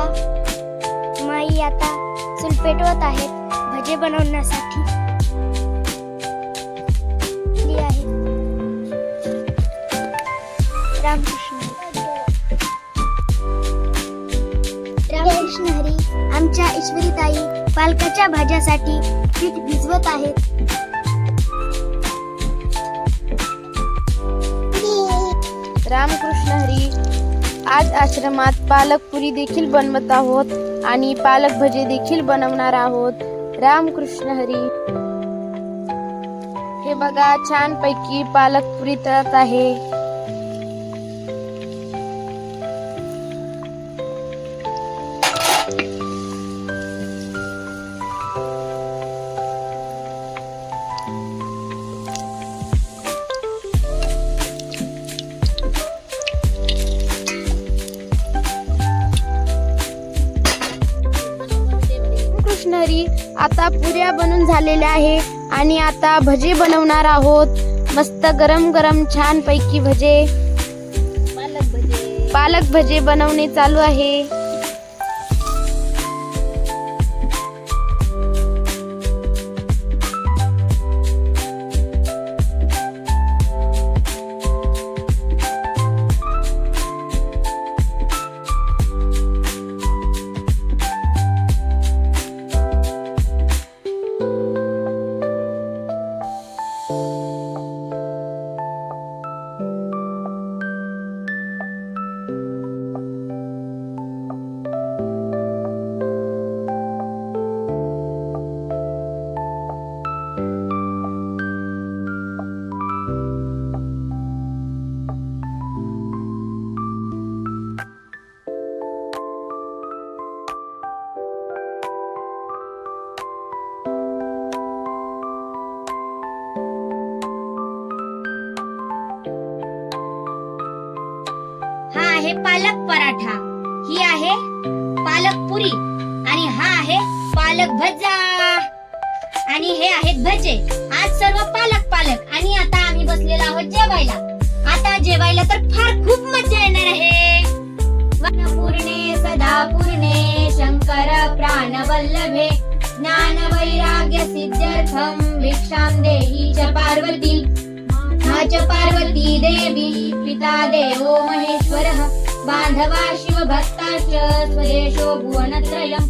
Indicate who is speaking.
Speaker 1: बघा, माई आता चूल पेटवत आहेत भजे बनवण्यासाठी. रामकृष्ण हरी. आमच्या ईश्वरीताई पालकाच्या भाज्यासाठी पीठ भिजवत आहेत.
Speaker 2: रामकृष्ण हरी. आज आश्रमात पालक पुरी देखील बनवत आहोत आणि पालक भजे देखील बनवणार आहोत. रामकृष्ण हरी. हे बघा, छान पैकी पालक पुरी तळत आहे. हरी. आता पुऱ्या बनून झालेल्या आहे आणि आता भजे बनवणार आहोत. मस्त गरम गरम छान पैकी भजे, पालक भजे बनवणे चालू आहे.
Speaker 1: आहे पालक पराठा, ही आहे पालक पुरी आणि हा आहे पालक भजा आणि हे आहेत भजे. आज सर्व पालक पालक आणि आता आम्ही बसलेलो आहोत जेवायला. आता जेवायला तर फार खूप मजा येणार आहे. वनपूर्णे सदा पूर्णे शंकर प्राण वल्लभे ज्ञान वैराग्य सिद्ध्यर्थम भिक्षां देहि च पार्वती. पार्वती देवी पिता देवो महेश्वरः बांधवा शिव भक्ताश्च स्वदेशो भुवनत्रयम्